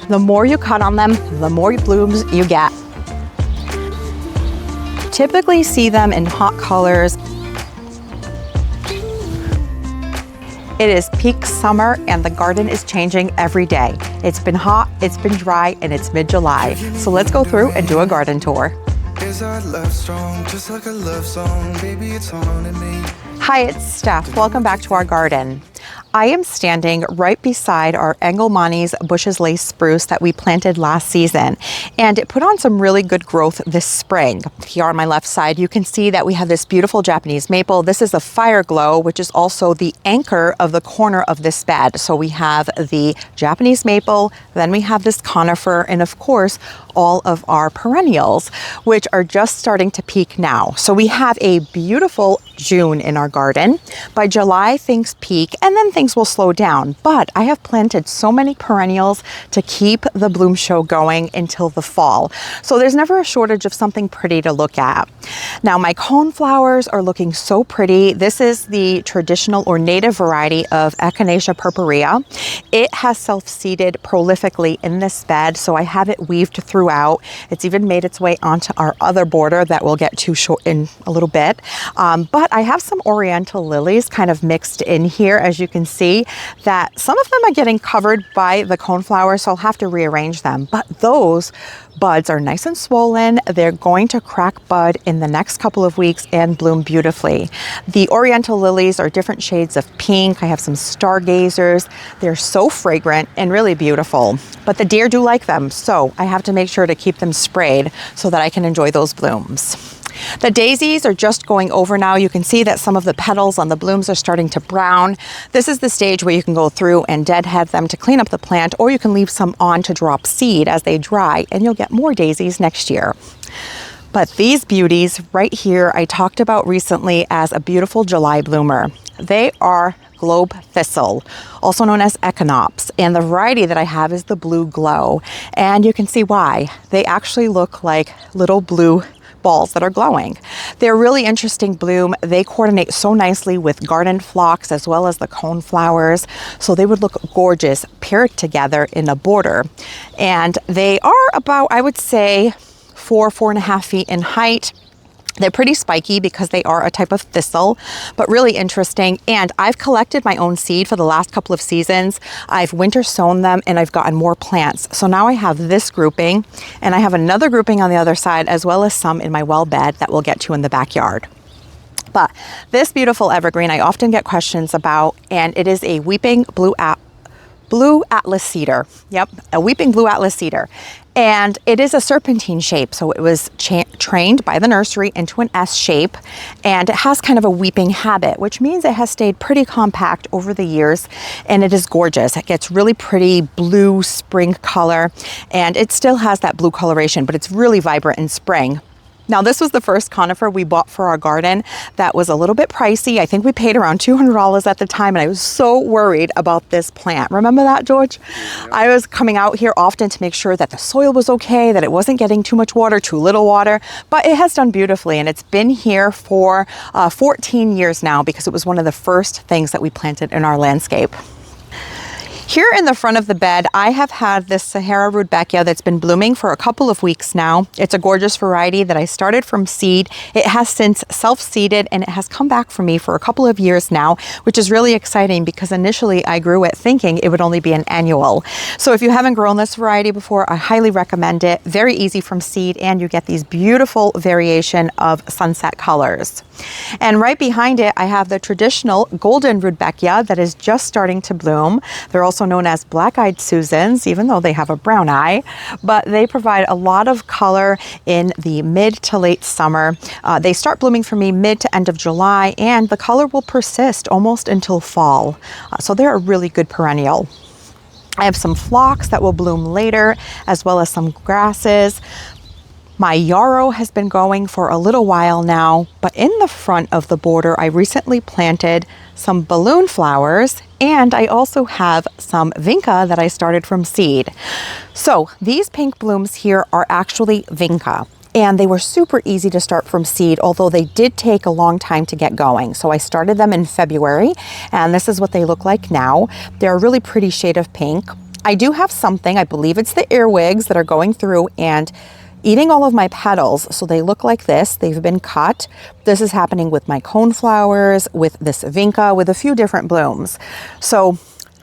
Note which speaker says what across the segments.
Speaker 1: The more you cut on them, the more blooms you get. Typically see them in hot colors. It is peak summer and the garden is changing every day. It's been hot, it's been dry, and it's mid-July. So let's go through and do a garden tour.
Speaker 2: Is our love strong, just like a love song, baby, it's haunting me.
Speaker 1: Hi, it's Steph. Welcome back to our garden. I am standing right beside our Engelmann's Bushes Lace spruce that we planted last season, and it put on some really good growth this spring. Here on my left side, you can see that we have this beautiful Japanese maple. This is the fire glow, which is also the anchor of the corner of this bed. So we have the Japanese maple, then we have this conifer, and of course, all of our perennials, which are just starting to peak now. So we have a beautiful June in our garden. By July, things peak, and then things will slow down. But I have planted so many perennials to keep the bloom show going until the fall. So there's never a shortage of something pretty to look at. Now, my coneflowers are looking so pretty. This is the traditional or native variety of Echinacea purpurea. It has self-seeded prolifically in this bed, so I have it weaved throughout. It's even made its way onto our other border that we'll get to in a little bit. But I have some oriental lilies kind of mixed in here, as you can see, that some of them are getting covered by the coneflower, so I'll have to rearrange them. But those buds are nice and swollen. They're going to crack bud in the next couple of weeks and bloom beautifully. The oriental lilies are different shades of pink. I have some stargazers. They're so fragrant and really beautiful, but the deer do like them, so I have to make sure to keep them sprayed so that I can enjoy those blooms. The daisies are just going over now. You can see that some of the petals on the blooms are starting to brown. This is the stage where you can go through and deadhead them to clean up the plant, or you can leave some on to drop seed as they dry, and you'll get more daisies next year. But these beauties right here, I talked about recently as a beautiful July bloomer. They are globe thistle, also known as echinops, and the variety that I have is the blue glow, and you can see why. They actually look like little blue balls that are glowing. They're a really interesting bloom. They coordinate so nicely with garden phlox as well as the coneflowers, so they would look gorgeous paired together in a border. And they are about, I would say, 4.5 feet in height. They're pretty spiky because they are a type of thistle, but really interesting. And I've collected my own seed for the last couple of seasons. I've winter sown them and I've gotten more plants. So now I have this grouping, and I have another grouping on the other side, as well as some in my well bed that we'll get to in the backyard. But this beautiful evergreen I often get questions about, and it is a weeping blue Atlas cedar. Yep, a weeping blue Atlas cedar. And it is a serpentine shape, so it was trained by the nursery into an S shape, and it has kind of a weeping habit, which means it has stayed pretty compact over the years, and it is gorgeous. It gets really pretty blue spring color, and it still has that blue coloration, but it's really vibrant in spring. Now, this was the first conifer we bought for our garden that was a little bit pricey. I think we paid around $200 at the time, and I was so worried about this plant. Remember that, George? Yeah. I was coming out here often to make sure that the soil was okay, that it wasn't getting too much water, too little water, but it has done beautifully, and it's been here for 14 years now because it was one of the first things that we planted in our landscape. Here in the front of the bed, I have had this Sahara Rudbeckia that's been blooming for a couple of weeks now. It's a gorgeous variety that I started from seed. It has since self-seeded, and it has come back for me for a couple of years now, which is really exciting because initially I grew it thinking it would only be an annual. So if you haven't grown this variety before, I highly recommend it. Very easy from seed, and you get these beautiful variation of sunset colors. And right behind it, I have the traditional golden Rudbeckia that is just starting to bloom. They're also known as black-eyed Susans, even though they have a brown eye, but they provide a lot of color in the mid to late summer. They start blooming for me mid to end of July, and the color will persist almost until fall. So they're a really good perennial. I have some phlox that will bloom later, as well as some grasses. My yarrow has been going for a little while now, but in the front of the border, I recently planted some balloon flowers, and I also have some vinca that I started from seed. So these pink blooms here are actually vinca, and they were super easy to start from seed, although they did take a long time to get going. So I started them in February, and this is what they look like now. They're a really pretty shade of pink. I do have something, I believe it's the earwigs that are going through and eating all of my petals. So they look like this. They've been cut. This is happening with my coneflowers, with this vinca, with a few different blooms. So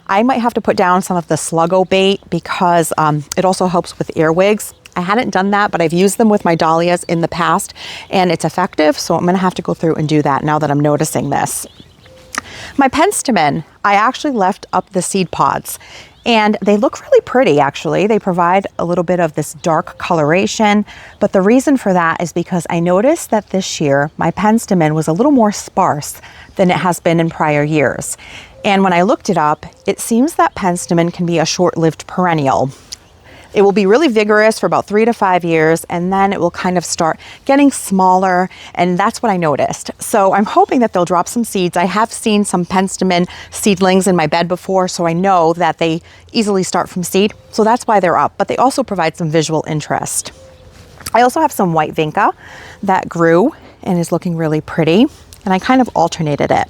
Speaker 1: I might have to put down some of the sluggo bait because it also helps with earwigs. I hadn't done that, but I've used them with my dahlias in the past and it's effective. So I'm gonna have to go through and do that now that I'm noticing this. My penstemon, I actually left up the seed pods and they look really pretty actually. They provide a little bit of this dark coloration, but the reason for that is because I noticed that this year my penstemon was a little more sparse than it has been in prior years. And when I looked it up, it seems that penstemon can be a short-lived perennial. It will be really vigorous for about 3 to 5 years, and then it will kind of start getting smaller, and that's what I noticed. So I'm hoping that they'll drop some seeds. I have seen some penstemon seedlings in my bed before, so I know that they easily start from seed. So that's why they're up, but they also provide some visual interest. I also have some white vinca that grew and is looking really pretty, and I kind of alternated it.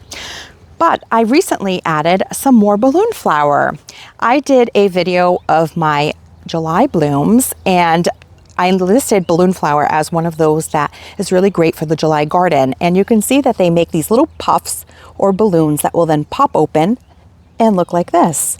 Speaker 1: But I recently added some more balloon flower. I did a video of my July blooms and I listed balloon flower as one of those that is really great for the July garden. And you can see that they make these little puffs or balloons that will then pop open and look like this.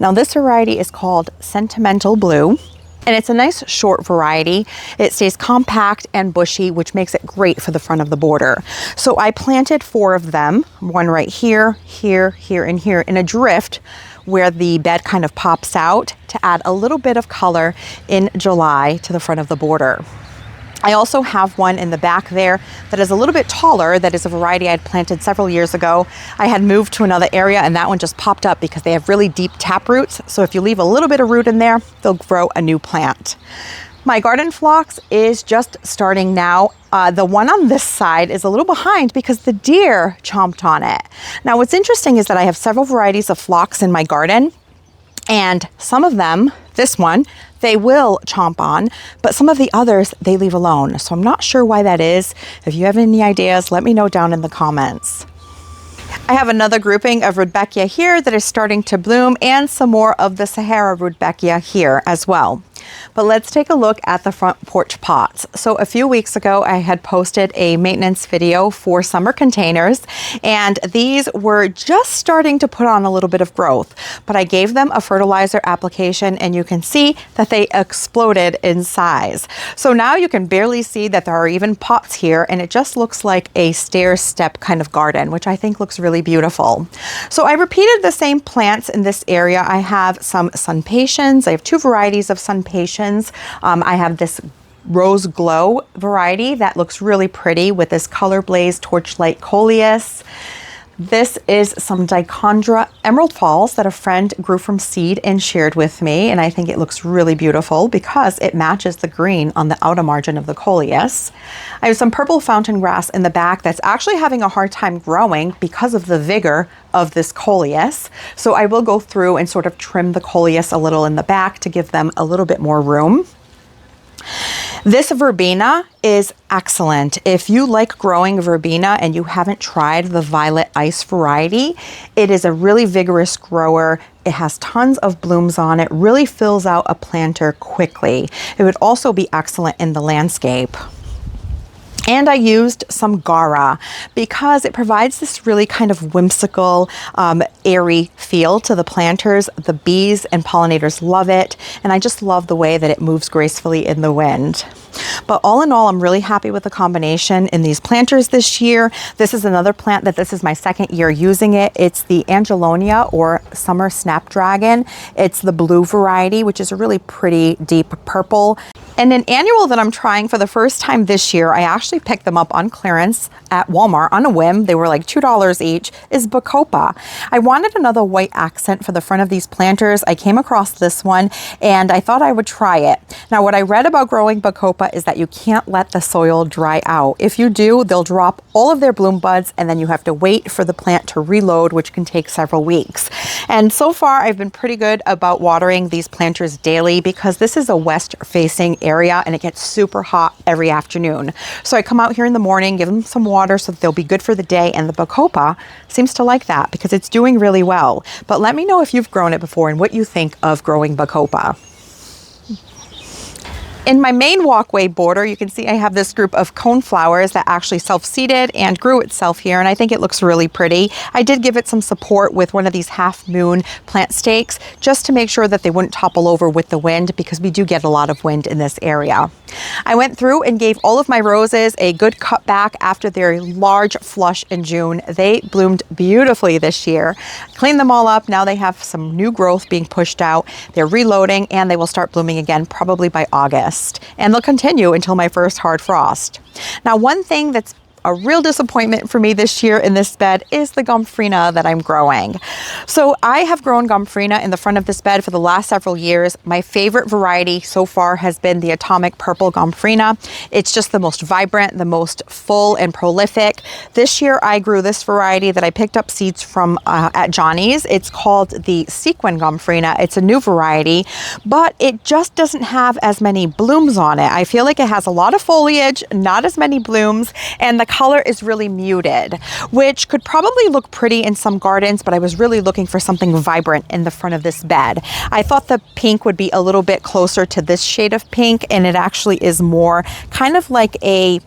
Speaker 1: Now this variety is called Sentimental Blue. And it's a nice short variety. It stays compact and bushy, which makes it great for the front of the border. So I planted 4 of them, one right here, here, here, and here in a drift where the bed kind of pops out to add a little bit of color in July to the front of the border. I also have one in the back there that is a little bit taller. That is a variety I had planted several years ago. I had moved to another area and that one just popped up because they have really deep tap roots. So if you leave a little bit of root in there, they'll grow a new plant. My garden phlox is just starting now. The one on this side is a little behind because the deer chomped on it. Now what's interesting is that I have several varieties of phlox in my garden. And some of them, this one, they will chomp on, but some of the others they leave alone. So I'm not sure why that is. If you have any ideas, let me know down in the comments. I have another grouping of Rudbeckia here that is starting to bloom and some more of the Sahara Rudbeckia here as well. But let's take a look at the front porch pots. So a few weeks ago, I had posted a maintenance video for summer containers, and these were just starting to put on a little bit of growth, but I gave them a fertilizer application and you can see that they exploded in size. So now you can barely see that there are even pots here, and it just looks like a stair step kind of garden, which I think looks really beautiful. So I repeated the same plants in this area. I have some sun patiens. I have 2 varieties of sun patiens. I have this Rose Glow variety that looks really pretty with this Color Blaze Torchlight Coleus. This is some Dichondra Emerald Falls that a friend grew from seed and shared with me, and I think it looks really beautiful because it matches the green on the outer margin of the coleus. I have some purple fountain grass in the back that's actually having a hard time growing because of the vigor of this coleus. So I will go through and sort of trim the coleus a little in the back to give them a little bit more room. This verbena is excellent. If you like growing verbena and you haven't tried the Violet Ice variety, it is a really vigorous grower. It has tons of blooms on it, really fills out a planter quickly. It would also be excellent in the landscape. And I used some Gara because it provides this really kind of whimsical, airy feel to the planters. The bees and pollinators love it, and I just love the way that it moves gracefully in the wind. But all in all, I'm really happy with the combination in these planters this year. This is another plant that this is my 2nd year using it. It's the Angelonia or Summer Snapdragon. It's the blue variety, which is a really pretty deep purple. And an annual that I'm trying for the first time this year, I actually picked them up on clearance at Walmart on a whim. They were like $2 each, is Bacopa. I wanted another white accent for the front of these planters. I came across this one and I thought I would try it. Now, what I read about growing Bacopa is that that you can't let the soil dry out. If you do, they'll drop all of their bloom buds and then you have to wait for the plant to reload, which can take several weeks. And so far, I've been pretty good about watering these planters daily because this is a west-facing area and it gets super hot every afternoon. So I come out here in the morning, give them some water so that they'll be good for the day, and the Bacopa seems to like that because it's doing really well. But let me know if you've grown it before and what you think of growing Bacopa. In my main walkway border, you can see I have this group of cone flowers that actually self-seeded and grew itself here, and I think it looks really pretty. I did give it some support with one of these half-moon plant stakes just to make sure that they wouldn't topple over with the wind because we do get a lot of wind in this area. I went through and gave all of my roses a good cut back after their large flush in June. They bloomed beautifully this year. Cleaned them all up. Now they have some new growth being pushed out. They're reloading and they will start blooming again probably by August. And they'll continue until my first hard frost. Now, one thing that's a real disappointment for me this year in this bed is the gomphrena that I'm growing. So I have grown gomphrena in the front of this bed for the last several years. My favorite variety so far has been the atomic purple gomphrena. It's just the most vibrant, the most full and prolific. This year I grew this variety that I picked up seeds from at Johnny's. It's called the sequin gomphrena. It's a new variety, but it just doesn't have as many blooms on it. I feel like it has a lot of foliage, not as many blooms, and the color is really muted, which could probably look pretty in some gardens, but I was really looking for something vibrant in the front of this bed. I thought the pink would be a little bit closer to this shade of pink, and it actually is more kind of like a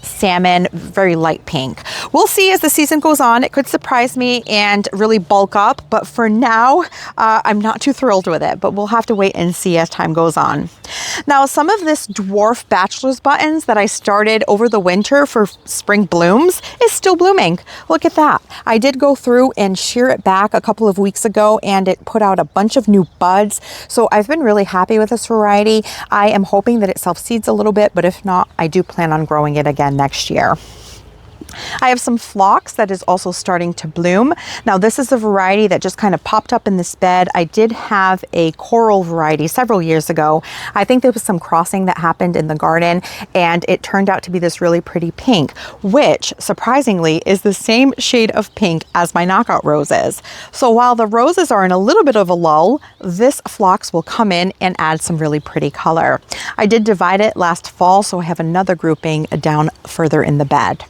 Speaker 1: salmon, very light pink. We'll see as the season goes on. It could surprise me and really bulk up, but for now, I'm not too thrilled with it, but we'll have to wait and see as time goes on. Now, some of this dwarf bachelor's buttons that I started over the winter for spring blooms is still blooming. Look at that. I did go through and shear it back a couple of weeks ago and it put out a bunch of new buds. So I've been really happy with this variety. I am hoping that it self-seeds a little bit, but if not, I do plan on growing it again next year. I have some phlox that is also starting to bloom. Now this is a variety that just kind of popped up in this bed. I did have a coral variety several years ago. I think there was some crossing that happened in the garden and it turned out to be this really pretty pink, which surprisingly is the same shade of pink as my knockout roses. So while the roses are in a little bit of a lull, this phlox will come in and add some really pretty color. I did divide it last fall, so I have another grouping down further in the bed.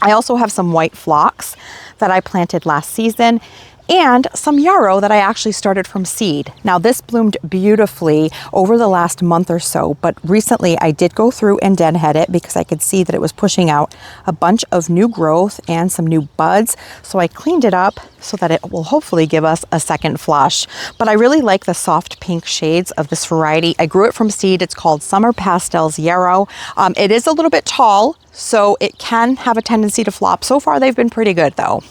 Speaker 1: I also have some white phlox that I planted last season and some yarrow that I actually started from seed. Now this bloomed beautifully over the last month or so, but recently I did go through and deadhead it because I could see that it was pushing out a bunch of new growth and some new buds. So I cleaned it up so that it will hopefully give us a second flush. But I really like the soft pink shades of this variety. I grew it from seed. It's called Summer Pastels Yarrow. It is a little bit tall, so it can have a tendency to flop. So far, they've been pretty good though.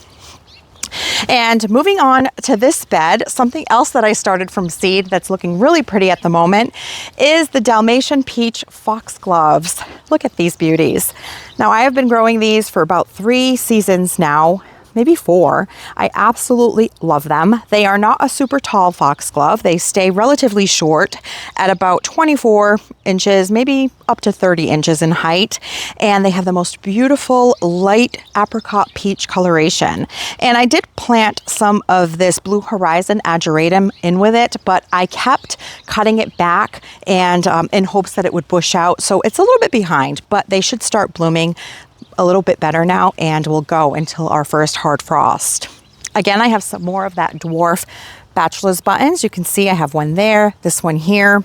Speaker 1: And moving on to this bed, something else that I started from seed that's looking really pretty at the moment is the Dalmatian Peach Foxgloves. Look at these beauties. Now I have been growing these for about 3 seasons now, maybe 4. I absolutely love them. They are not a super tall foxglove. They stay relatively short at about 24 inches, maybe up to 30 inches in height. And they have the most beautiful light apricot peach coloration. And I did plant some of this Blue Horizon ageratum in with it, but I kept cutting it back and in hopes that it would bush out. So it's a little bit behind, but they should start blooming a little bit better now and will go until our first hard frost. Again, I have some more of that dwarf bachelor's buttons. You can see I have one there, this one here.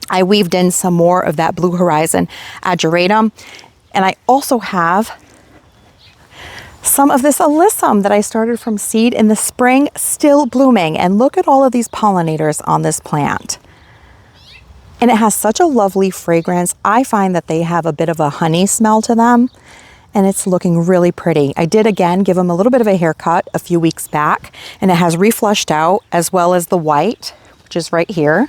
Speaker 1: I weaved in some more of that Blue Horizon ageratum. And I also have some of this alyssum that I started from seed in the spring, still blooming. And look at all of these pollinators on this plant. And it has such a lovely fragrance. I find that they have a bit of a honey smell to them. And it's looking really pretty. I did again give them a little bit of a haircut a few weeks back, and it has reflushed out as well as the white, which is right here.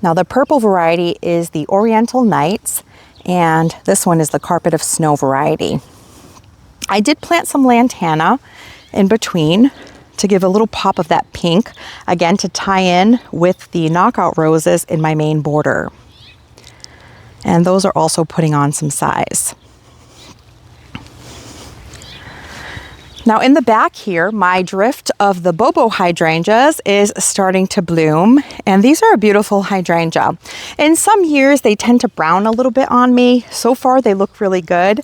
Speaker 1: Now the purple variety is the Oriental Nights, and this one is the Carpet of Snow variety. I did plant some lantana in between to give a little pop of that pink, again to tie in with the knockout roses in my main border. And those are also putting on some size. Now in the back here, my drift of the Bobo hydrangeas is starting to bloom, and these are a beautiful hydrangea. In some years, they tend to brown a little bit on me. So far, they look really good.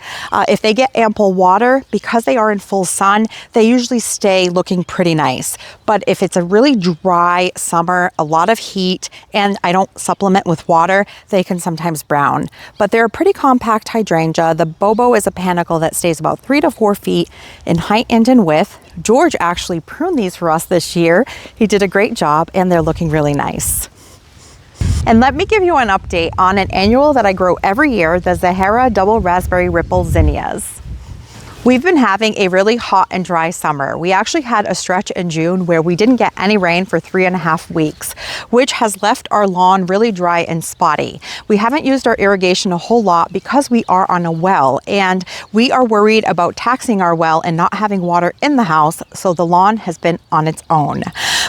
Speaker 1: If they get ample water, because they are in full sun, they usually stay looking pretty nice. But if it's a really dry summer, a lot of heat, and I don't supplement with water, they can sometimes brown. But they're a pretty compact hydrangea. The Bobo is a panicle that stays about 3 to 4 feet in height and in width. George actually pruned these for us this year. He did a great job, and they're looking really nice. And let me give you an update on an annual that I grow every year, the Zahara Double Raspberry Ripple Zinnias. We've been having a really hot and dry summer. We actually had a stretch in June where we didn't get any rain for 3.5 weeks, which has left our lawn really dry and spotty. We haven't used our irrigation a whole lot because we are on a well, and we are worried about taxing our well and not having water in the house, so the lawn has been on its own.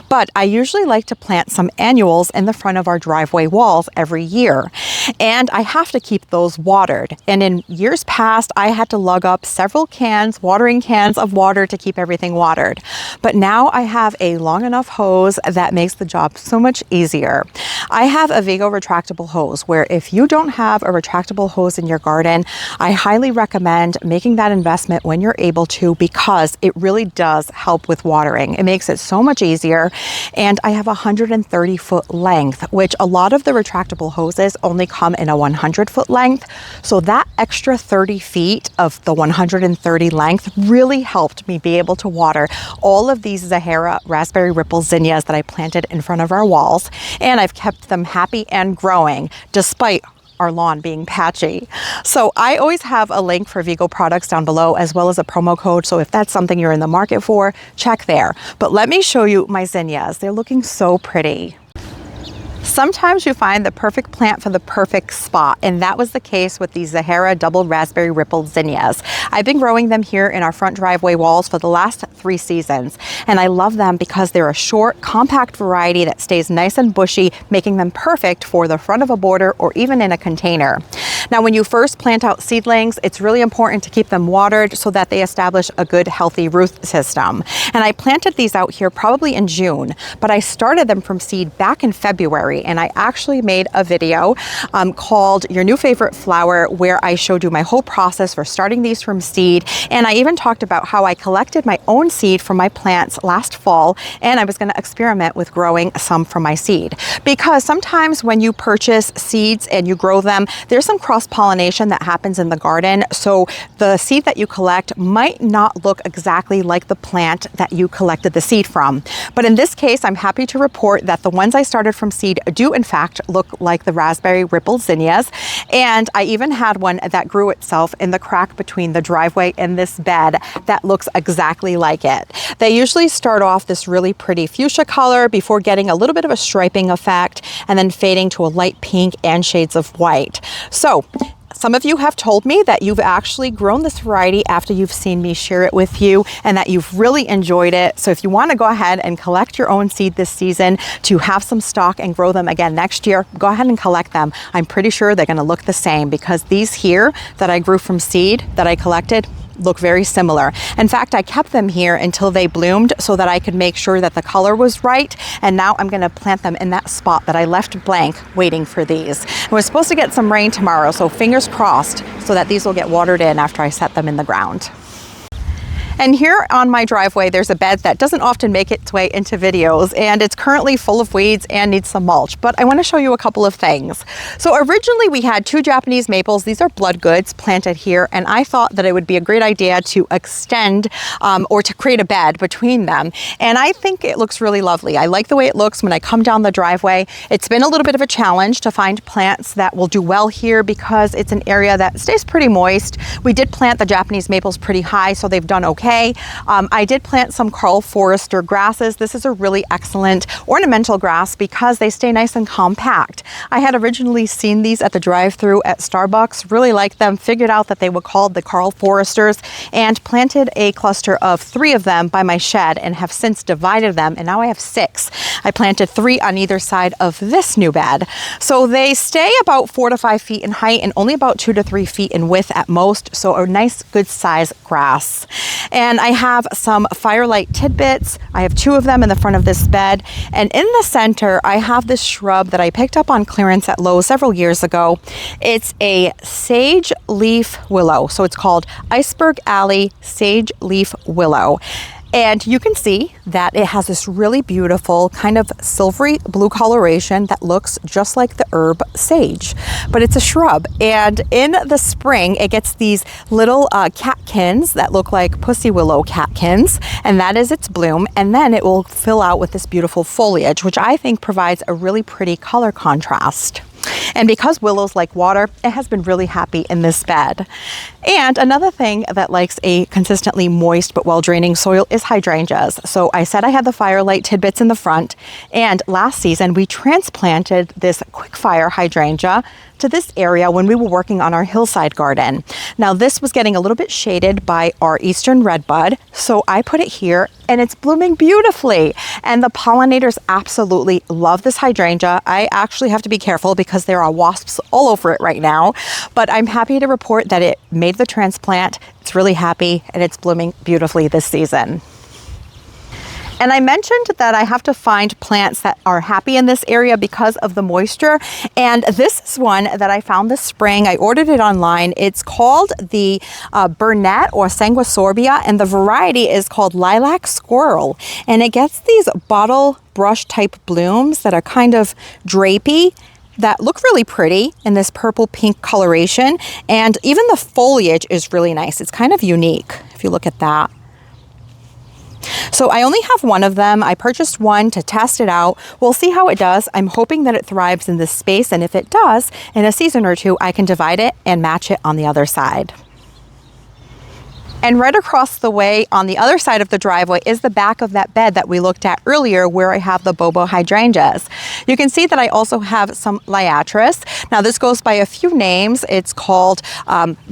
Speaker 1: But I usually like to plant some annuals in the front of our driveway walls every year, and I have to keep those watered. And in years past, I had to lug up several watering cans of water to keep everything watered. But now I have a long enough hose that makes the job so much easier. I have a Vigo retractable hose where if you don't have a retractable hose in your garden, I highly recommend making that investment when you're able to, because it really does help with watering. It makes it so much easier. And I have a 130-foot length, which a lot of the retractable hoses only come in a 100-foot length. So that extra 30 feet of the 130 length really helped me be able to water all of these Zahara Raspberry Ripple Zinnias that I planted in front of our walls, and I've kept them happy and growing despite our lawn being patchy. So I always have a link for Vigo products down below, as well as a promo code. So if that's something you're in the market for, check there. But let me show you my zinnias. They're looking so pretty. Sometimes you find the perfect plant for the perfect spot, and that was the case with these Zahara Double Raspberry Ripple Zinnias. I've been growing them here in our front driveway walls for the last 3 seasons, and I love them because they're a short, compact variety that stays nice and bushy, making them perfect for the front of a border or even in a container. Now, when you first plant out seedlings, it's really important to keep them watered so that they establish a good, healthy root system. And I planted these out here probably in June, but I started them from seed back in February, and I actually made a video called Your New Favorite Flower, where I showed you my whole process for starting these from seed. And I even talked about how I collected my own seed from my plants last fall, and I was going to experiment with growing some from my seed. Because sometimes when you purchase seeds and you grow them, there's some cross-pollination that happens in the garden. So the seed that you collect might not look exactly like the plant that you collected the seed from. But in this case, I'm happy to report that the ones I started from seed do in fact look like the Raspberry Ripple Zinnias. And I even had one that grew itself in the crack between the driveway and this bed that looks exactly like it. They usually start off this really pretty fuchsia color before getting a little bit of a striping effect and then fading to a light pink and shades of white. So some of you have told me that you've actually grown this variety after you've seen me share it with you and that you've really enjoyed it. So if you want to go ahead and collect your own seed this season to have some stock and grow them again next year, go ahead and collect them. I'm pretty sure they're going to look the same, because these here that I grew from seed that I collected look very similar. In fact, I kept them here until they bloomed so that I could make sure that the color was right. And now I'm going to plant them in that spot that I left blank waiting for these. We're supposed to get some rain tomorrow, so fingers crossed so that these will get watered in after I set them in the ground. And here on my driveway, there's a bed that doesn't often make its way into videos, and it's currently full of weeds and needs some mulch, but I want to show you a couple of things. So originally we had 2 Japanese maples. These are blood goods planted here, and I thought that it would be a great idea to extend or to create a bed between them. And I think it looks really lovely. I like the way it looks when I come down the driveway. It's been a little bit of a challenge to find plants that will do well here because it's an area that stays pretty moist. We did plant the Japanese maples pretty high, so they've done okay. okay. I did plant some Carl Forester grasses. This is a really excellent ornamental grass because they stay nice and compact. I had originally seen these at the drive-thru at Starbucks, really liked them, figured out that they were called the Carl Foresters, and planted a cluster of 3 of them by my shed and have since divided them, and now I have 6. I planted 3 on either side of this new bed. So they stay about 4 to 5 feet in height and only about 2 to 3 feet in width at most, so a nice good size grass. And I have some firelight tidbits. I have 2 of them in the front of this bed, and in the center I have this shrub that I picked up on clearance at Lowe's several years ago. It's a sage leaf willow, so it's called Iceberg Alley Sage Leaf Willow. And you can see that it has this really beautiful kind of silvery blue coloration that looks just like the herb sage, but it's a shrub. And in the spring, it gets these little catkins that look like pussy willow catkins, and that is its bloom. And then it will fill out with this beautiful foliage, which I think provides a really pretty color contrast. And because willows like water, it has been really happy in this bed. And another thing that likes a consistently moist but well-draining soil is hydrangeas. So I said I had the firelight tidbits in the front, and last season we transplanted this quickfire hydrangea to this area when we were working on our hillside garden. Now this was getting a little bit shaded by our eastern redbud, so I put it here and it's blooming beautifully. And the pollinators absolutely love this hydrangea. I actually have to be careful because there are wasps all over it right now, but I'm happy to report that it made the transplant. It's really happy and it's blooming beautifully this season. And I mentioned that I have to find plants that are happy in this area because of the moisture. And this is one that I found this spring. I ordered it online. It's called the Burnett or Sanguisorbia, and the variety is called Lilac Squirrel. And it gets these bottle brush type blooms that are kind of drapey, that look really pretty in this purple pink coloration. And even the foliage is really nice. It's kind of unique if you look at that. So I only have one of them. I purchased one to test it out. We'll see how it does. I'm hoping that it thrives in this space, and if it does, in a season or 2, I can divide it and match it on the other side. And right across the way on the other side of the driveway is the back of that bed that we looked at earlier, where I have the bobo hydrangeas. You can see that I also have some liatris. Now this goes by a few names. It's called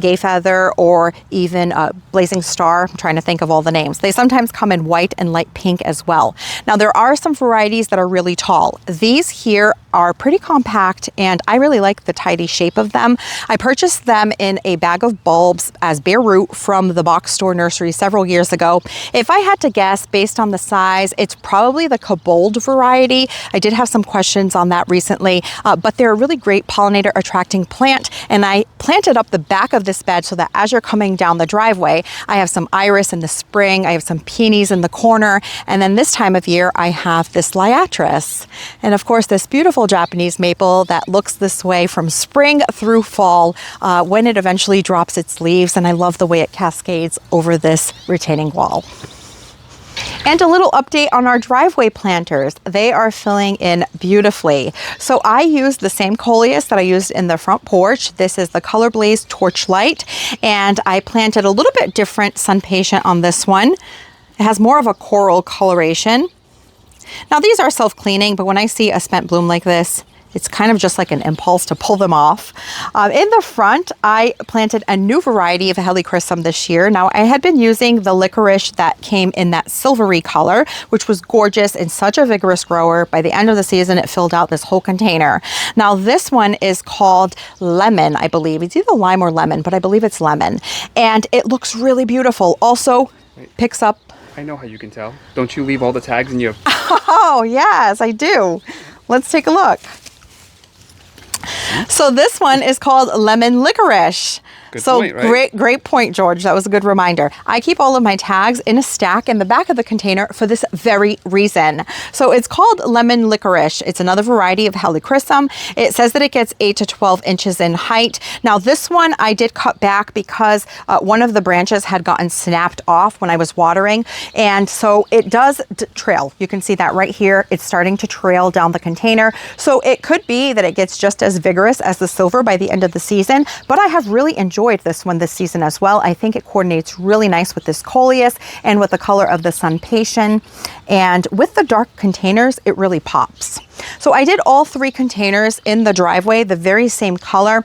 Speaker 1: gay feather or even blazing star. I'm trying to think of all the names. They sometimes come in white and light pink as well. Now there are some varieties that are really tall. These here are pretty compact, and I really like the tidy shape of them. I purchased them in a bag of bulbs as bare root from the box store nursery several years ago. If I had to guess based on the size, it's probably the Kobold variety. I did have some questions on that recently, but they're a really great pollinator attracting plant, and I planted up the back of this bed so that as you're coming down the driveway, I have some iris in the spring, I have some peonies in the corner, and then this time of year I have this liatris. And of course this beautiful Japanese maple that looks this way from spring through fall when it eventually drops its leaves, and I love the way it cascades over this retaining wall. And a little update on our driveway planters. They are filling in beautifully. So I used the same coleus that I used in the front porch. This is the Color Blaze Torchlight, and I planted a little bit different Sun Patient on this one. It has more of a coral coloration. Now these are self-cleaning, but when I see a spent bloom like this, it's kind of just like an impulse to pull them off. In the front, I planted a new variety of helichrysum this year. Now I had been using the licorice that came in that silvery color, which was gorgeous and such a vigorous grower. By the end of the season, it filled out this whole container. Now this one is called Lemon, I believe. It's either lime or lemon, but I believe it's lemon. And it looks really beautiful. Also picks up.
Speaker 3: I know how you can tell. Don't you leave all the tags in your...
Speaker 1: Oh, yes, I do. Let's take a look. So this one is called Lemon Licorice.
Speaker 3: Good point, right?
Speaker 1: Great point, George. That was a good reminder. I keep all of my tags in a stack in the back of the container for this very reason. So it's called Lemon Licorice. It's another variety of helichrysum. It says that it gets 8 to 12 inches in height. Now this one I did cut back because one of the branches had gotten snapped off when I was watering, and so it does trail. You can see that right here. It's starting to trail down the container. So it could be that it gets just as vigorous iris as the silver by the end of the season, but I have really enjoyed this one this season as well. I think it coordinates really nice with this coleus and with the color of the sun passion. And with the dark containers, it really pops. So I did all 3 containers in the driveway, the very same color.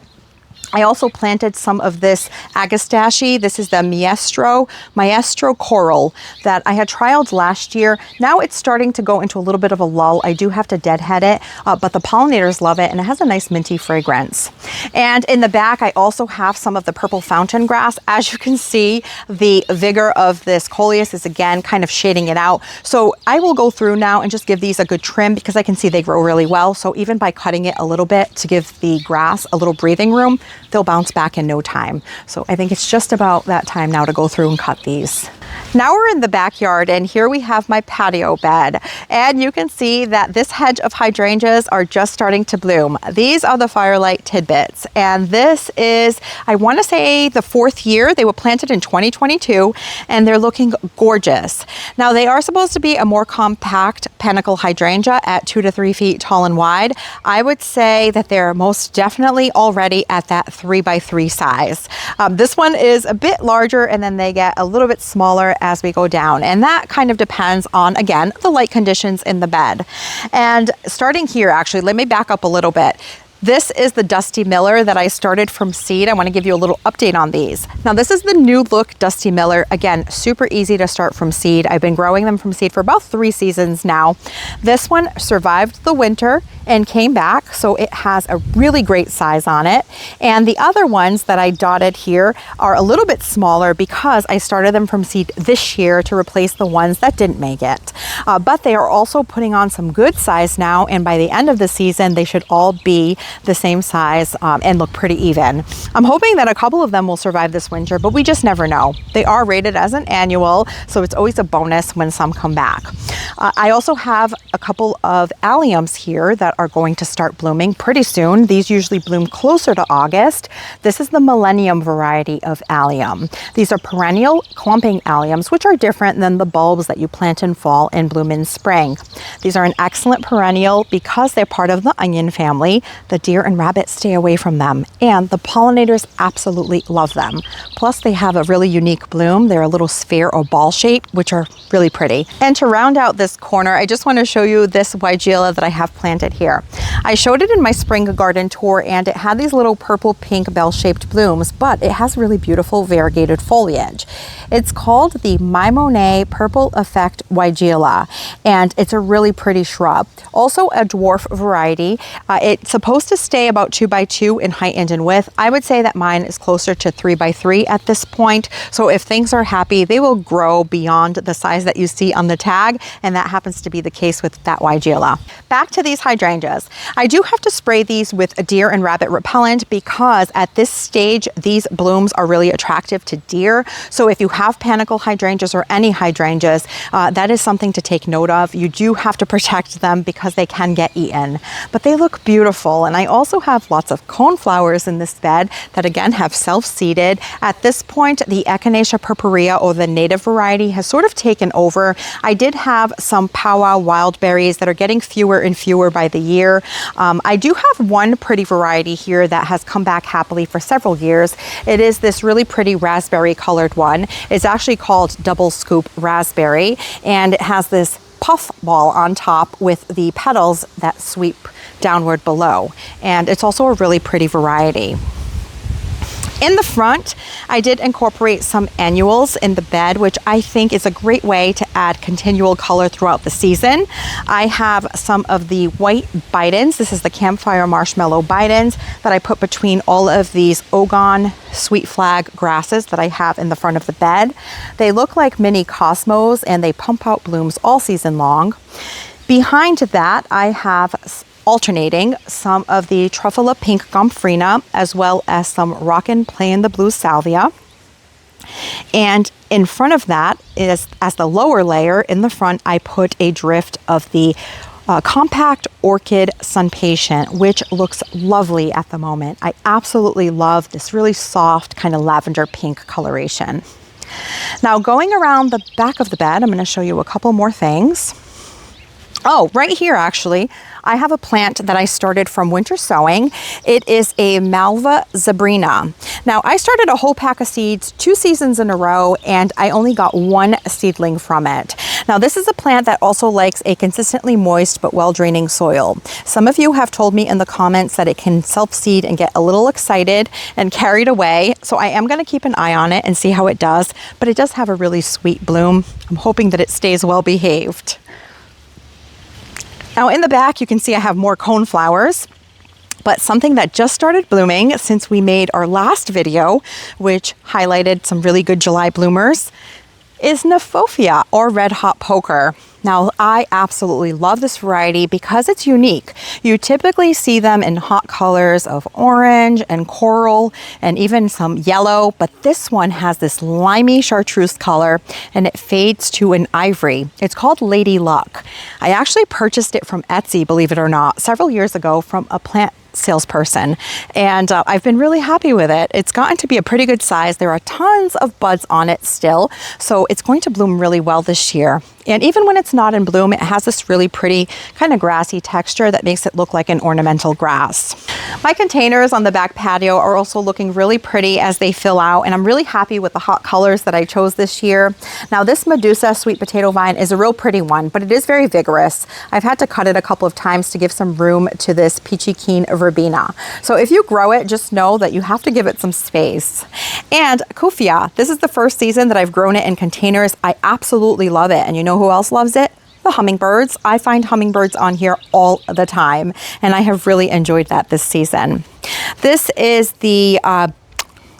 Speaker 1: I also planted some of this agastache. This is the Maestro Coral that I had trialed last year. Now it's starting to go into a little bit of a lull. I do have to deadhead it, but the pollinators love it and it has a nice minty fragrance. And in the back, I also have some of the purple fountain grass. As you can see, the vigor of this coleus is again kind of shading it out. So I will go through now and just give these a good trim because I can see they grow really well. So even by cutting it a little bit to give the grass a little breathing room, they'll bounce back in no time. So I think it's just about that time now to go through and cut these. Now we're in the backyard and here we have my patio bed. And you can see that this hedge of hydrangeas are just starting to bloom. These are the Firelight Tidbits. And this is, I want to say, the 4th year. They were planted in 2022 and they're looking gorgeous. Now they are supposed to be a more compact panicle hydrangea at 2 to 3 feet tall and wide. I would say that they're most definitely already at that 3x3 size. This one is a bit larger and then they get a little bit smaller as we go down, and that kind of depends on, again, the light conditions in the bed. And starting here, actually, let me back up a little bit. This is the Dusty Miller that I started from seed. I want to give you a little update on these. Now this is the new look Dusty Miller. Again, super easy to start from seed. I've been growing them from seed for about 3 seasons now. This one survived the winter and came back, so it has a really great size on it. And the other ones that I dotted here are a little bit smaller because I started them from seed this year to replace the ones that didn't make it. But they are also putting on some good size now, and by the end of the season, they should all be the same size and look pretty even. I'm hoping that a couple of them will survive this winter, but we just never know. They are rated as an annual, so it's always a bonus when some come back. I also have a couple of alliums here that are going to start blooming pretty soon. These usually bloom closer to August. This is the Millennium variety of allium. These are perennial clumping alliums, which are different than the bulbs that you plant in fall and bloom in spring. These are an excellent perennial because they're part of the onion family. The deer and rabbits stay away from them, and the pollinators absolutely love them. Plus, they have a really unique bloom. They're a little sphere or ball shape, which are really pretty. And to round out this corner, I just want to show you this Weigela that I have planted here. I showed it in my spring garden tour, and it had these little purple pink bell-shaped blooms, but it has really beautiful variegated foliage. It's called the Maimone Purple Effect Weigela, and it's a really pretty shrub. Also a dwarf variety. It's supposed to stay about 2x2 in height and in width. I would say that mine is closer to 3x3 at this point. So if things are happy, they will grow beyond the size that you see on the tag, and that happens to be the case with that Weigela. Back to these hydrangeas. I do have to spray these with a deer and rabbit repellent because at this stage, these blooms are really attractive to deer. So if you have panicle hydrangeas or any hydrangeas, that is something to take note of. You do have to protect them because they can get eaten, but they look beautiful. And I also have lots of coneflowers in this bed that again have self-seeded. At this point, the Echinacea purpurea, or the native variety, has sort of taken over. I did have some powwow wild berries that are getting fewer and fewer by the year. I do have one pretty variety here that has come back happily for several years. It is this really pretty raspberry colored one. It's actually called Double Scoop Raspberry, and it has this puff ball on top with the petals that sweep downward below. And it's also a really pretty variety. In the front, I did incorporate some annuals in the bed, which I think is a great way to add continual color throughout the season. I have some of the white bidens. This is the Campfire Marshmallow bidens that I put between all of these Ogon sweet flag grasses that I have in the front of the bed. They look like mini cosmos and they pump out blooms all season long. Behind that, I have alternating some of the Truffula Pink Gomphrena as well as some Rockin' Playin' the Blue Salvia. And in front of that is, as the lower layer in the front, I put a drift of the compact orchid sun patient, which looks lovely at the moment. I absolutely love this really soft kind of lavender pink coloration. Now going around the back of the bed, I'm going to show you a couple more things. Oh, right here actually, I have a plant that I started from winter sowing. It is a Malva zebrina. Now, I started a whole pack of seeds 2 seasons in a row, and I only got 1 seedling from it. Now, this is a plant that also likes a consistently moist but well-draining soil. Some of you have told me in the comments that it can self-seed and get a little excited and carried away, so I am going to keep an eye on it and see how it does, but it does have a really sweet bloom. I'm hoping that it stays well behaved. Now in the back, you can see I have more cone flowers, but something that just started blooming since we made our last video, which highlighted some really good July bloomers, is Nephofia, or red hot poker. Now, I absolutely love this variety because it's unique. You typically see them in hot colors of orange and coral and even some yellow, but this one has this limey chartreuse color and it fades to an ivory. It's called Lady Luck. I actually purchased it from Etsy, believe it or not, several years ago from a plant salesperson, and I've been really happy with it. It's gotten to be a pretty good size. There are tons of buds on it still, so it's going to bloom really well this year. And even when it's not in bloom, it has this really pretty kind of grassy texture that makes it look like an ornamental grass. My containers on the back patio are also looking really pretty as they fill out, and I'm really happy with the hot colors that I chose this year. Now, this Medusa sweet potato vine is a real pretty one, but it is very vigorous. I've had to cut it a couple of times to give some room to this peachy keen verbena. So if you grow it, just know that you have to give it some space. And Kufia, this is the first season that I've grown it in containers. I absolutely love it, and you know who else loves it? The hummingbirds. I find hummingbirds on here all the time, and I have really enjoyed that this season. This is the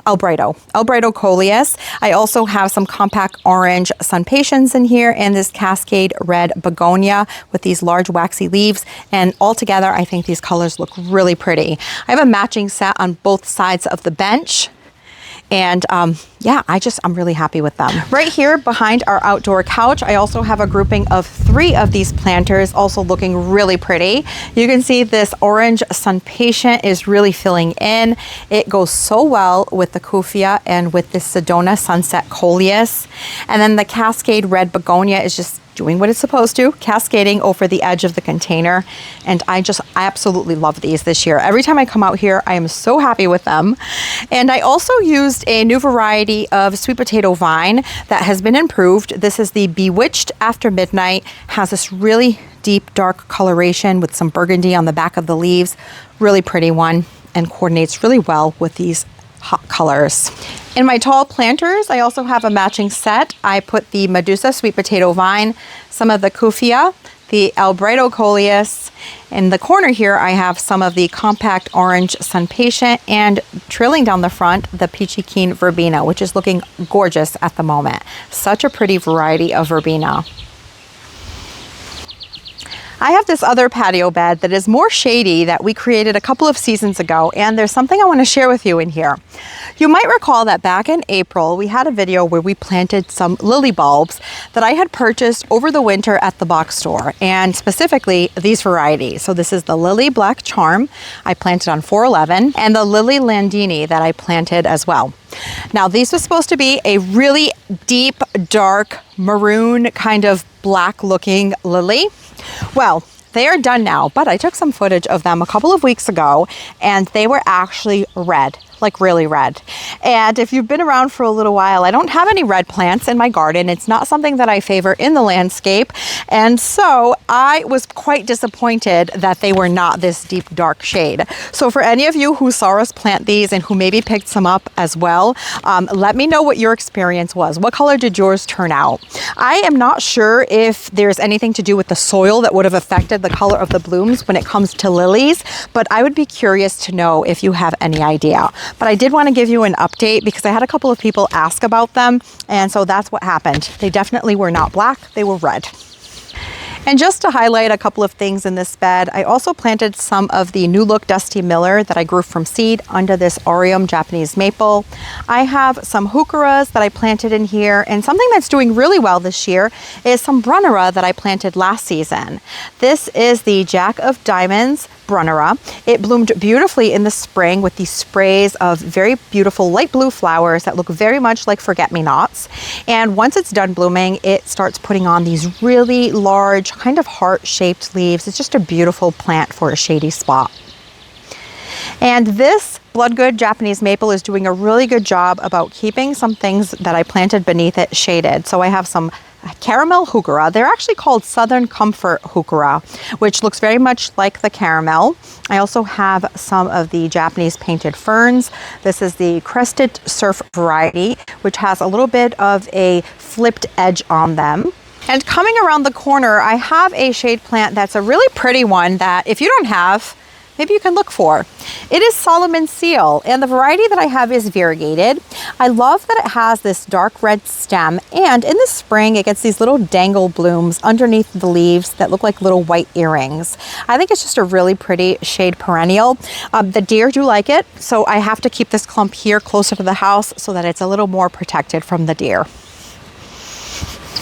Speaker 1: Albrido coleus. I also have some compact orange sun patience in here and this cascade red begonia with these large waxy leaves, and altogether I think these colors look really pretty. I have a matching set on both sides of the bench. And yeah, I'm really happy with them. Right here behind our outdoor couch, I also have a grouping of 3 of these planters, also looking really pretty. You can see this orange sun patient is really filling in. It goes so well with the Kufia and with this Sedona sunset coleus. And then the cascade red begonia is just doing what it's supposed to, cascading over the edge of the container. And I absolutely love these this year. Every time I come out here, I am so happy with them. And I also used a new variety of sweet potato vine that has been improved. This is the Bewitched After Midnight, has this really deep dark coloration with some burgundy on the back of the leaves. Really pretty one, and coordinates really well with these hot colors. In my tall planters, I also have a matching set. I put the Medusa sweet potato vine, some of the Kufia, the Albrido coleus. In the corner here, I have some of the compact orange sun patient, and trailing down the front, the peachy keen verbena, which is looking gorgeous at the moment. Such a pretty variety of verbena. I have this other patio bed that is more shady that we created a couple of seasons ago, and there's something I want to share with you in here. You might recall that back in April, we had a video where we planted some lily bulbs that I had purchased over the winter at the box store, and specifically these varieties. So this is the Lily Black Charm I planted on 411, and the Lily Landini that I planted as well. Now, these were supposed to be a really deep, dark, maroon kind of black looking lily. Well, they are done now, but I took some footage of them a couple of weeks ago, and they were actually red, like really red. And if you've been around for a little while, I don't have any red plants in my garden. It's not something that I favor in the landscape. And so I was quite disappointed that they were not this deep, dark shade. So for any of you who saw us plant these and who maybe picked some up as well, let me know what your experience was. What color did yours turn out? I am not sure if there's anything to do with the soil that would have affected the color of the blooms when it comes to lilies, but I would be curious to know if you have any idea. But I did want to give you an update because I had a couple of people ask about them, and so that's what happened. They definitely were not black, they were red. And just to highlight a couple of things in this bed, I also planted some of the New Look Dusty Miller that I grew from seed under this Aureum Japanese maple. I have some heucheras that I planted in here, and something that's doing really well this year is some Brunnera that I planted last season. This is the Jack of Diamonds Brunnera. It bloomed beautifully in the spring with these sprays of very beautiful light blue flowers that look very much like forget-me-nots. And once it's done blooming, it starts putting on these really large kind of heart-shaped leaves. It's just a beautiful plant for a shady spot. And this bloodgood Japanese maple is doing a really good job about keeping some things that I planted beneath it shaded. So I have some caramel heuchera. They're actually called Southern Comfort heuchera, which looks very much like the caramel. I also have some of the Japanese painted ferns. This is the crested surf variety, which has a little bit of a flipped edge on them. And coming around the corner, I have a shade plant that's a really pretty one that if you don't have, maybe you can look for. It is Solomon Seal, and the variety that I have is variegated. I love that it has this dark red stem, and in the spring it gets these little dangle blooms underneath the leaves that look like little white earrings. I think it's just a really pretty shade perennial. The deer do like it, so I have to keep this clump here closer to the house so that it's a little more protected from the deer.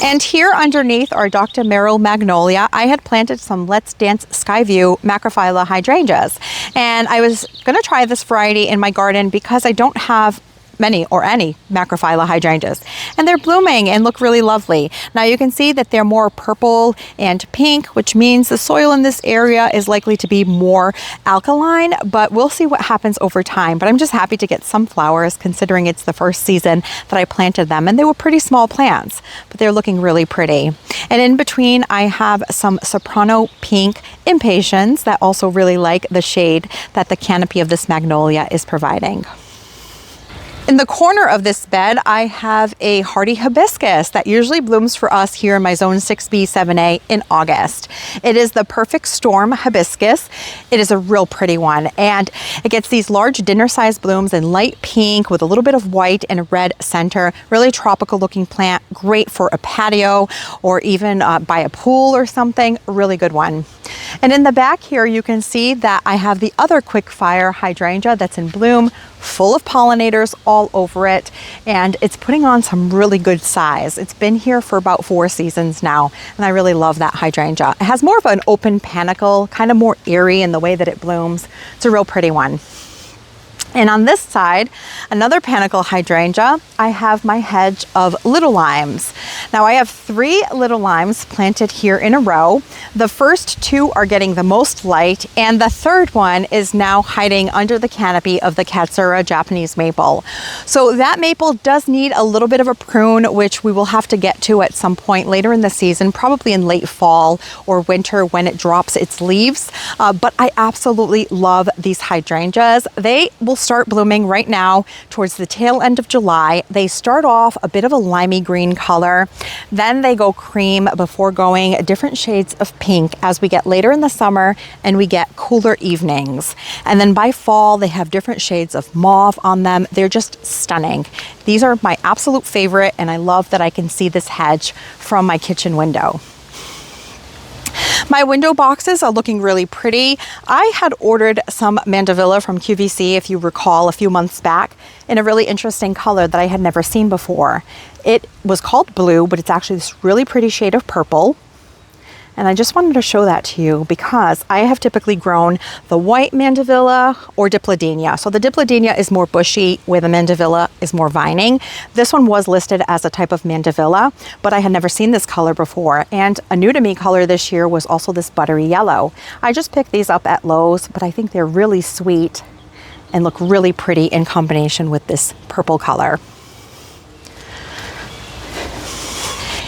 Speaker 1: And here underneath our Dr. Merrill magnolia, I had planted some Let's Dance Skyview macrophylla hydrangeas. And I was going to try this variety in my garden because I don't have many or any macrophylla hydrangeas, and they're blooming and look really lovely. Now you can see that they're more purple and pink, which means the soil in this area is likely to be more alkaline, but we'll see what happens over time. But I'm just happy to get some flowers considering it's the first season that I planted them, and they were pretty small plants, but they're looking really pretty. And in between I have some soprano pink impatiens that also really like the shade that the canopy of this magnolia is providing. In the corner of this bed, I have a hardy hibiscus that usually blooms for us here in my zone 6B, 7A in August. It is the Perfect Storm hibiscus. It is a real pretty one, and it gets these large dinner-sized blooms in light pink with a little bit of white and a red center. Really tropical looking plant, great for a patio or even by a pool or something. A really good one. And in the back here, you can see that I have the other quickfire hydrangea that's in bloom, full of pollinators all over it, and it's putting on some really good size. It's been here for about 4 seasons now, and I really love that hydrangea. It has more of an open panicle, kind of more eerie in the way that it blooms. It's a real pretty one. And on this side, another panicle hydrangea, I have my hedge of little limes. Now I have 3 little limes planted here in a row. The first 2 are getting the most light, and the third one is now hiding under the canopy of the Katsura Japanese maple. So that maple does need a little bit of a prune, which we will have to get to at some point later in the season, probably in late fall or winter when it drops its leaves. But I absolutely love these hydrangeas. They will start blooming right now towards the tail end of July. They start off a bit of a limey green color, then they go cream before going different shades of pink as we get later in the summer and we get cooler evenings. And then by fall they have different shades of mauve on them. They're just stunning. These are my absolute favorite, and I love that I can see this hedge from my kitchen window. My window boxes are looking really pretty. I had ordered some mandevilla from QVC, if you recall, a few months back in a really interesting color that I had never seen before. It was called blue, but it's actually this really pretty shade of purple. And I just wanted to show that to you because I have typically grown the white mandevilla or dipladenia. So the dipladenia is more bushy, where the mandevilla is more vining. This one was listed as a type of mandevilla, but I had never seen this color before. And a new to me color this year was also this buttery yellow. I just picked these up at Lowe's, but I think they're really sweet and look really pretty in combination with this purple color.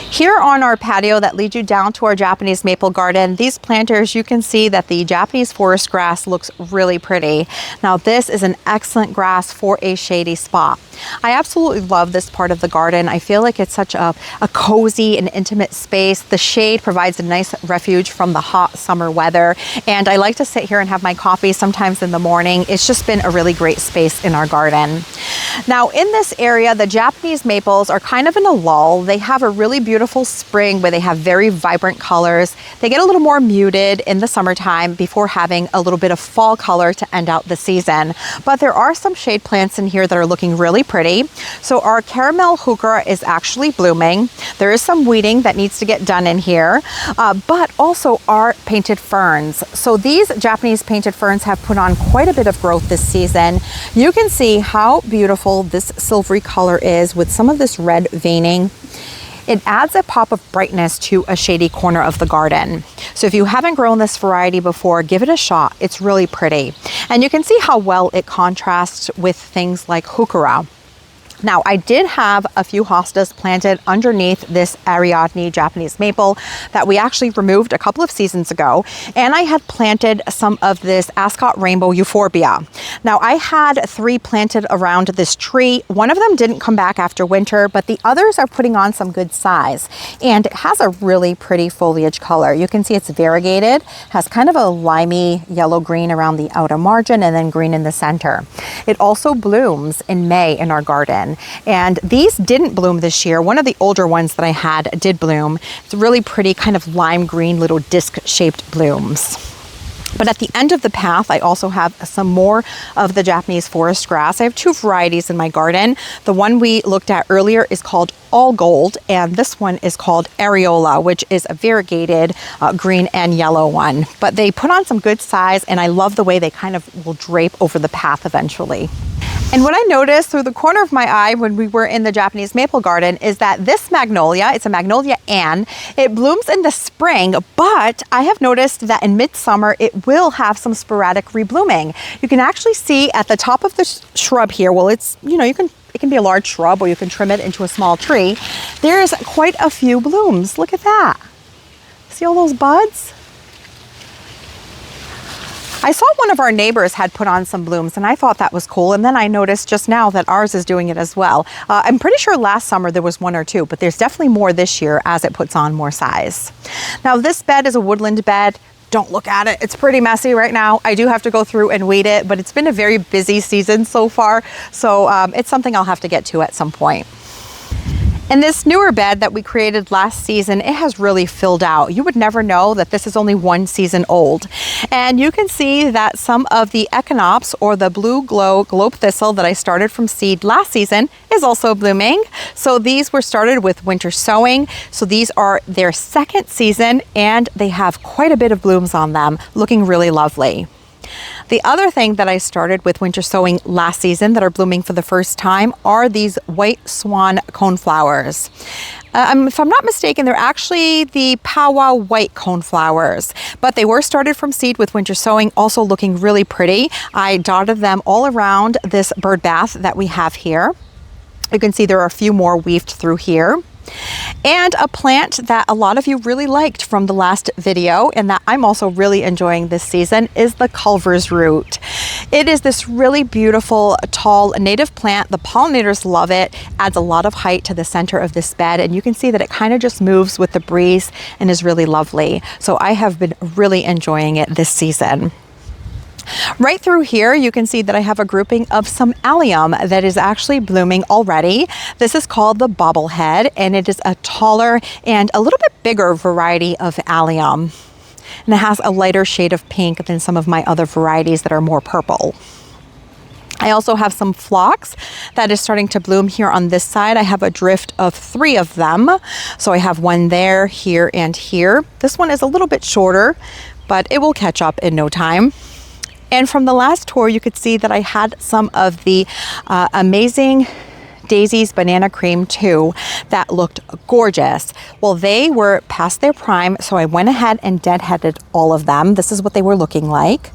Speaker 1: Here on our patio that leads you down to our Japanese maple garden, these planters, you can see that the Japanese forest grass looks really pretty. Now this is an excellent grass for a shady spot. I absolutely love this part of the garden. I feel like it's such a cozy and intimate space. The shade provides a nice refuge from the hot summer weather, and I like to sit here and have my coffee sometimes in the morning. It's just been a really great space in our garden. Now in this area, the Japanese maples are kind of in a lull. They have a really beautiful spring where they have very vibrant colors. They get a little more muted in the summertime before having a little bit of fall color to end out the season. But there are some shade plants in here that are looking really pretty. So our caramel heuchera is actually blooming. There is some weeding that needs to get done in here, but also our painted ferns. So these Japanese painted ferns have put on quite a bit of growth this season. You can see how beautiful this silvery color is with some of this red veining. It adds a pop of brightness to a shady corner of the garden. So if you haven't grown this variety before, give it a shot. It's really pretty. And you can see how well it contrasts with things like heuchera. Now, I did have a few hostas planted underneath this Ariadne Japanese maple that we actually removed a couple of seasons ago, and I had planted some of this Ascot Rainbow Euphorbia. Now, I had 3 planted around this tree. One of them didn't come back after winter, but the others are putting on some good size, and it has a really pretty foliage color. You can see it's variegated, has kind of a limey yellow-green around the outer margin and then green in the center. It also blooms in May in our garden. And these didn't bloom this year. One of the older ones that I had did bloom. It's really pretty kind of lime green little disc-shaped blooms. But at the end of the path, I also have some more of the Japanese forest grass. I have 2 varieties in my garden. The one we looked at earlier is called All Gold, and this one is called Areola, which is a variegated green and yellow one. But they put on some good size, and I love the way they kind of will drape over the path eventually. And what I noticed through the corner of my eye when we were in the Japanese maple garden is that this magnolia, it's a Magnolia Ann, it blooms in the spring, but I have noticed that in midsummer it will have some sporadic reblooming. You can actually see at the top of the shrub here, well, it's, you know, it can be a large shrub or you can trim it into a small tree. There's quite a few blooms. Look at that. See all those buds? I saw one of our neighbors had put on some blooms and I thought that was cool. And then I noticed just now that ours is doing it as well. I'm pretty sure last summer there was 1 or 2, but there's definitely more this year as it puts on more size. Now this bed is a woodland bed. Don't look at it. It's pretty messy right now. I do have to go through and weed it, but it's been a very busy season so far. So it's something I'll have to get to at some point. And this newer bed that we created last season, it has really filled out. You would never know that this is only 1 season old. And you can see that some of the echinops or the blue globe thistle that I started from seed last season is also blooming. So these were started with winter sowing. So these are their 2nd season and they have quite a bit of blooms on them, looking really lovely. The other thing that I started with winter sowing last season that are blooming for the first time are these white swan coneflowers. If I'm not mistaken, they're actually the Powwow white coneflowers, but they were started from seed with winter sowing, also looking really pretty. I dotted them all around this bird bath that we have here. You can see there are a few more weaved through here. And a plant that a lot of you really liked from the last video and that I'm also really enjoying this season is the Culver's root. It is this really beautiful, tall native plant. The pollinators love it, adds a lot of height to the center of this bed, and you can see that it kind of just moves with the breeze and is really lovely. So I have been really enjoying it this season. Right through here, you can see that I have a grouping of some allium that is actually blooming already. This is called the bobblehead, and it is a taller and a little bit bigger variety of allium. And it has a lighter shade of pink than some of my other varieties that are more purple. I also have some phlox that is starting to bloom here on this side. I have a drift of 3 of them. So I have one there, here, and here. This one is a little bit shorter, but it will catch up in no time. And from the last tour, you could see that I had some of the amazing Daisy's Banana Cream too that looked gorgeous. Well, they were past their prime, so I went ahead and deadheaded all of them. This is what they were looking like.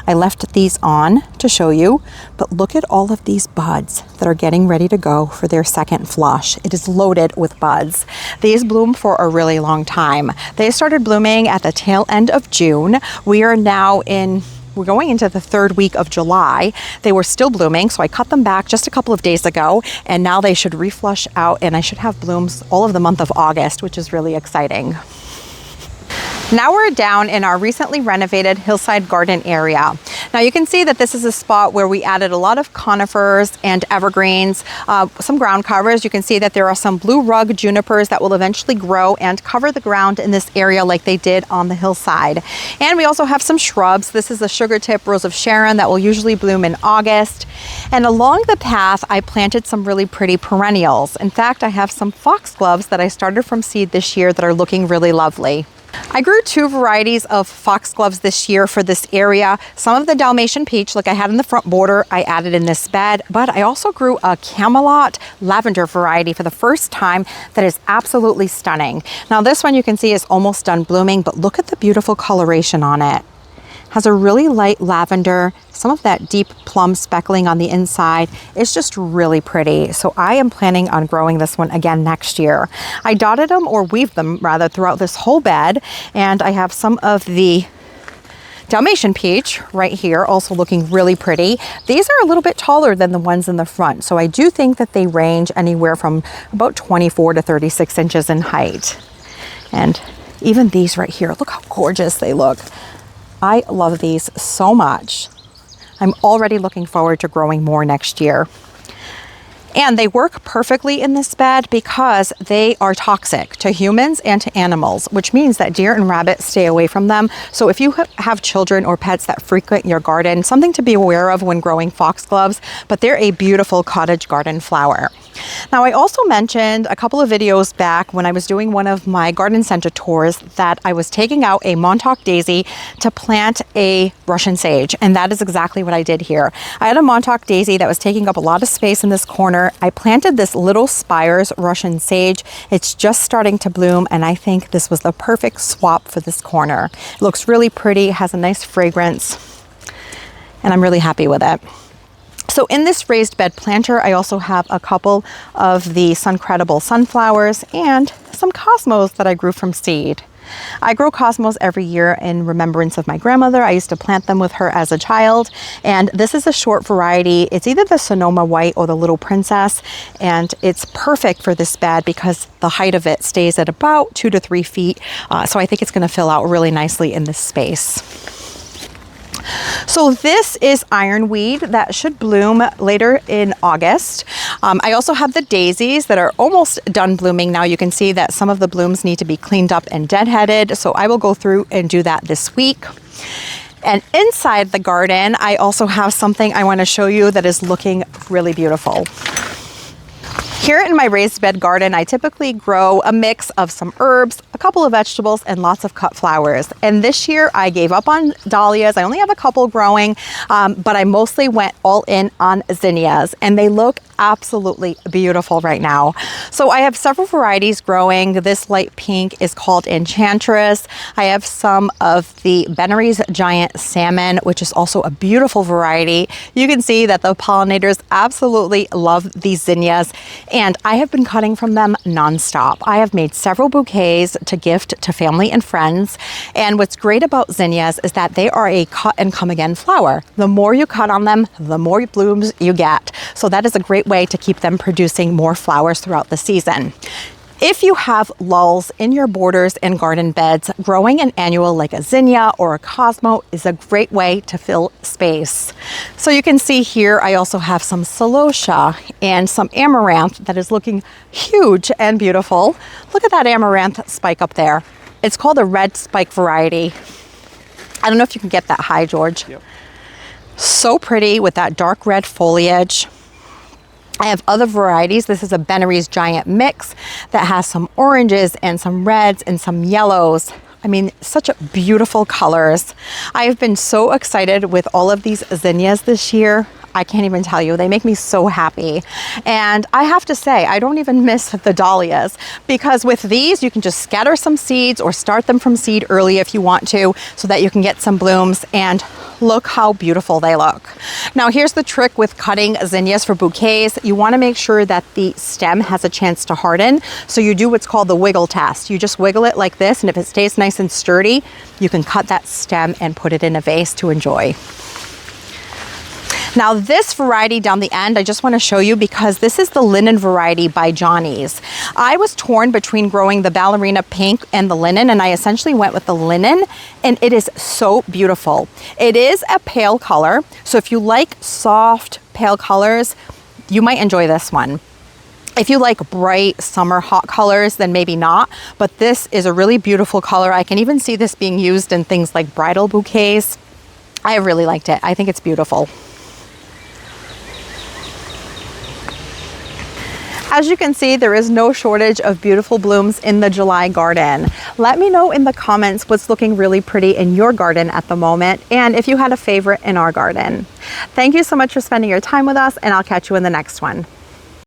Speaker 1: I left these on to show you, but look at all of these buds that are getting ready to go for their 2nd flush. It is loaded with buds. These bloom for a really long time. They started blooming at the tail end of June. We're going into the 3rd week of July. They were still blooming, so I cut them back just a couple of days ago, and now they should reflush out, and I should have blooms all of the month of August, which is really exciting. Now we're down in our recently renovated Hillside garden area. Now you can see that this is a spot where we added a lot of conifers and evergreens, some ground covers. You can see that there are some blue rug junipers that will eventually grow and cover the ground in this area like they did on the hillside. And we also have some shrubs. This is a sugar tip rose of Sharon that will usually bloom in August. And along the path, I planted some really pretty perennials. In fact, I have some foxgloves that I started from seed this year that are looking really lovely. I grew 2 varieties of foxgloves this year for this area. Some of the Dalmatian peach, like I had in the front border, I added in this bed, but I also grew a Camelot lavender variety for the first time that is absolutely stunning. Now this one you can see is almost done blooming, but look at the beautiful coloration on it. Has a really light lavender, some of that deep plum speckling on the inside. It's just really pretty. So I am planning on growing this one again next year. I dotted them, or weaved them rather, throughout this whole bed. And I have some of the Dalmatian peach right here, also looking really pretty. These are a little bit taller than the ones in the front. So I do think that they range anywhere from about 24 to 36 inches in height. And even these right here, look how gorgeous they look. I love these so much. I'm already looking forward to growing more next year. And they work perfectly in this bed because they are toxic to humans and to animals, which means that deer and rabbits stay away from them. So if you have children or pets that frequent your garden, something to be aware of when growing foxgloves, but they're a beautiful cottage garden flower. Now, I also mentioned a couple of videos back when I was doing one of my garden center tours that I was taking out a Montauk daisy to plant a Russian sage, and that is exactly what I did here. I had a Montauk daisy that was taking up a lot of space in this corner. I planted this little Spires Russian sage. It's just starting to bloom, and I think this was the perfect swap for this corner. It looks really pretty, has a nice fragrance, and I'm really happy with it. So in this raised bed planter, I also have a couple of the Suncredible sunflowers and some cosmos that I grew from seed. I grow cosmos every year in remembrance of my grandmother. I used to plant them with her as a child, and this is a short variety. It's either the Sonoma White or the Little Princess, and it's perfect for this bed because the height of it stays at about 2 to 3 feet. So I think it's going to fill out really nicely in this space. So this is ironweed that should bloom later in August. I also have the daisies that are almost done blooming now. You can see that some of the blooms need to be cleaned up and deadheaded. So I will go through and do that this week. And inside the garden, I also have something I want to show you that is looking really beautiful. Here in my raised bed garden, I typically grow a mix of some herbs, a couple of vegetables, and lots of cut flowers. And this year I gave up on dahlias. I only have a couple growing, but I mostly went all in on zinnias, and they look absolutely beautiful right now. So I have several varieties growing. This light pink is called Enchantress. I have some of the Bennery's Giant Salmon, which is also a beautiful variety. You can see that the pollinators absolutely love these zinnias, and I have been cutting from them nonstop. I have made several bouquets to gift to family and friends. And what's great about zinnias is that they are a cut and come again flower. The more you cut on them, the more blooms you get. So that is a great way to keep them producing more flowers throughout the season. If you have lulls in your borders and garden beds, growing an annual like a zinnia or a cosmo is a great way to fill space. So you can see here I also have some celosia and some amaranth that is looking huge and beautiful. Look at that amaranth spike up there. It's called a red spike variety. I don't know if you can get that high, George.
Speaker 3: Yep.
Speaker 1: So pretty with that dark red foliage. I have other varieties. This is a Bennery's Giant Mix that has some oranges and some reds and some yellows. I mean, such beautiful colors. I have been so excited with all of these zinnias this year. I can't even tell you. They make me so happy. And I have to say, I don't even miss the dahlias, because with these, you can just scatter some seeds or start them from seed early if you want to, so that you can get some blooms, and look how beautiful they look. Now, here's the trick with cutting zinnias for bouquets. You want to make sure that the stem has a chance to harden. So you do what's called the wiggle test. You just wiggle it like this, and if it stays nice and sturdy, you can cut that stem and put it in a vase to enjoy. Now this variety down the end, I just want to show you because this is the linen variety by Johnny's. I was torn between growing the ballerina pink and the linen, and I essentially went with the linen, and it is so beautiful. It is a pale color, so if you like soft pale colors, you might enjoy this one. If you like bright summer hot colors, then maybe not, but this is a really beautiful color. I can even see this being used in things like bridal bouquets. I really liked it. I think it's beautiful. As you can see, there is no shortage of beautiful blooms in the July garden. Let me know in the comments what's looking really pretty in your garden at the moment, and if you had a favorite in our garden. Thank you so much for spending your time with us, and I'll catch you in the next one.